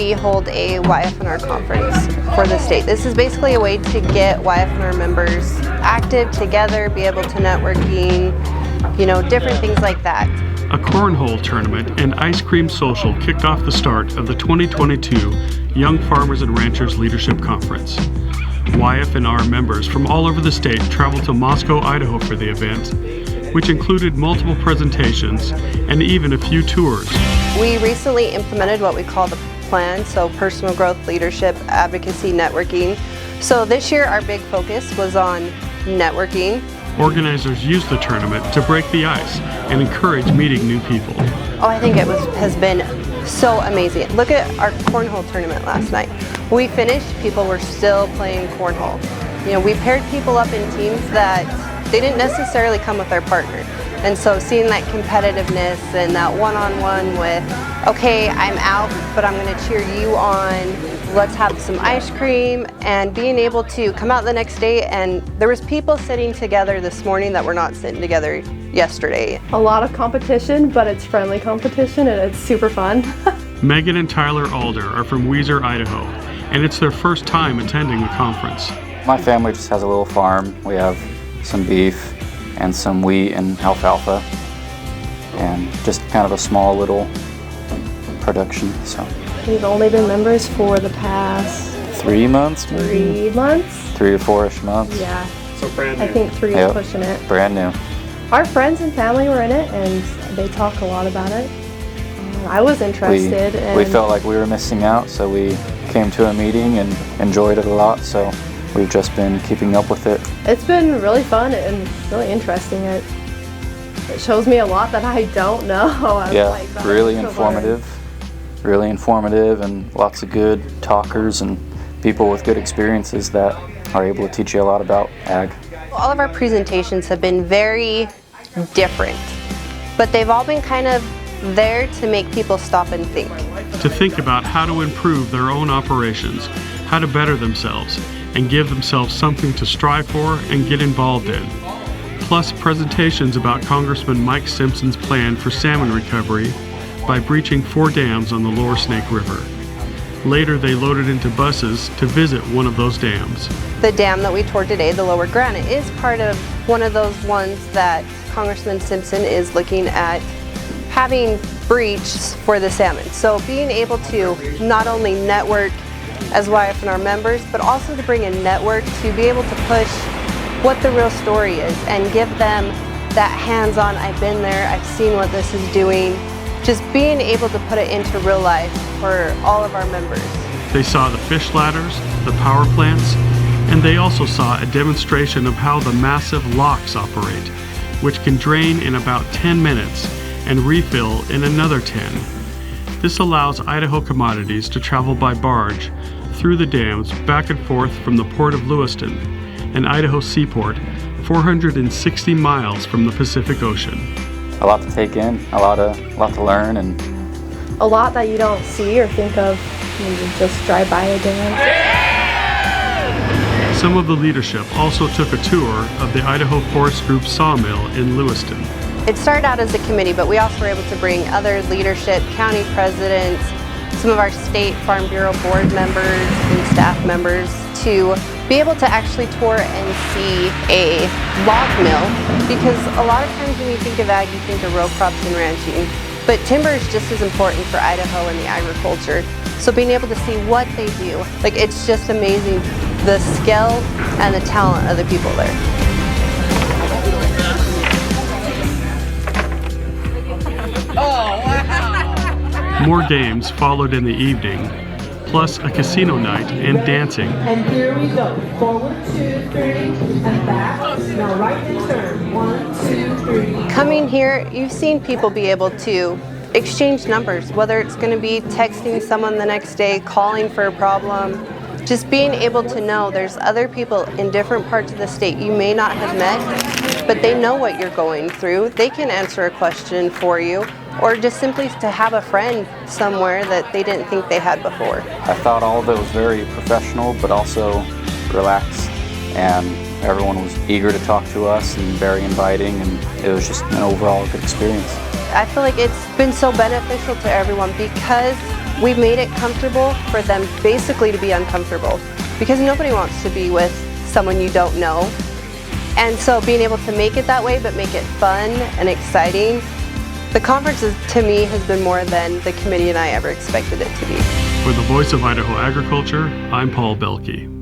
we hold a YF&R conference for the state. This is basically a way to get YF&R members active together, be able to networking, different things like that. A cornhole tournament and ice cream social kicked off the start of the 2022 Young Farmers and Ranchers Leadership Conference. YF&R members from all over the state traveled to Moscow, Idaho for the event, which included multiple presentations and even a few tours. We recently implemented what we call the plan, so personal growth, leadership, advocacy, networking. So this year our big focus was on networking. Organizers used the tournament to break the ice and encourage meeting new people. Oh, I think it has been so amazing. Look at our cornhole tournament last night. We finished, people were still playing cornhole. We paired people up in teams that they didn't necessarily come with their partner. And so seeing that competitiveness and that one-on-one with, okay, I'm out, but I'm gonna cheer you on, let's have some ice cream, and being able to come out the next day, and there was people sitting together this morning that were not sitting together yesterday. A lot of competition, but it's friendly competition and it's super fun. Megan and Tyler Alder are from Weiser, Idaho, and it's their first time attending the conference. My family just has a little farm. We have some beef and some wheat and alfalfa, and just kind of a small little production. So we've only been members for the past 3 months, maybe? 3 months? 3 to 4-ish months. Yeah. So brand new. I think 3 is pushing it. Brand new. Our friends and family were in it, and they talk a lot about it. I was interested. We felt like we were missing out, so we came to a meeting and enjoyed it a lot. So we've just been keeping up with it. It's been really fun and really interesting. It shows me a lot that I don't know. Yeah, really informative. Really informative, and lots of good talkers and people with good experiences that are able to teach you a lot about ag. All of our presentations have been very different, but they've all been kind of there to make people stop and think. To think about how to improve their own operations, how to better themselves, and give themselves something to strive for and get involved in. Plus presentations about Congressman Mike Simpson's plan for salmon recovery by breaching 4 dams on the Lower Snake River. Later they loaded into buses to visit one of those dams. The dam that we toured today, the Lower Granite, is part of one of those ones that Congressman Simpson is looking at having breached for the salmon. So being able to not only network as YF&R members, but also to bring a network to be able to push what the real story is and give them that hands-on, I've been there, I've seen what this is doing, just being able to put it into real life for all of our members. They saw the fish ladders, the power plants, and they also saw a demonstration of how the massive locks operate, which can drain in about 10 minutes and refill in another 10. This allows Idaho commodities to travel by barge through the dams back and forth from the port of Lewiston, an Idaho seaport 460 miles from the Pacific Ocean. A lot to take in, a lot to learn, and a lot that you don't see or think of when you just drive by a dam. Some of the leadership also took a tour of the Idaho Forest Group sawmill in Lewiston. It started out as a committee, but we also were able to bring other leadership, county presidents, some of our state Farm Bureau board members and staff members to be able to actually tour and see a log mill, because a lot of times when you think of ag, you think of row crops and ranching, but timber is just as important for Idaho and the agriculture. So being able to see what they do, it's just amazing, the skill and the talent of the people there. More games followed in the evening, plus a casino night and dancing. And here we go. Forward, 2, 3, and back. Now right and turn. 1, 2, 3. Coming here, you've seen people be able to exchange numbers, whether it's going to be texting someone the next day, calling for a problem, just being able to know there's other people in different parts of the state you may not have met, but they know what you're going through. They can answer a question for you, or just simply to have a friend somewhere that they didn't think they had before. I thought all of it was very professional, but also relaxed, and everyone was eager to talk to us and very inviting, and it was just an overall good experience. I feel like it's been so beneficial to everyone because We've made it comfortable for them basically to be uncomfortable, because nobody wants to be with someone you don't know. And so being able to make it that way, but make it fun and exciting, the conference to me has been more than the committee and I ever expected it to be. For the Voice of Idaho Agriculture, I'm Paul Belke.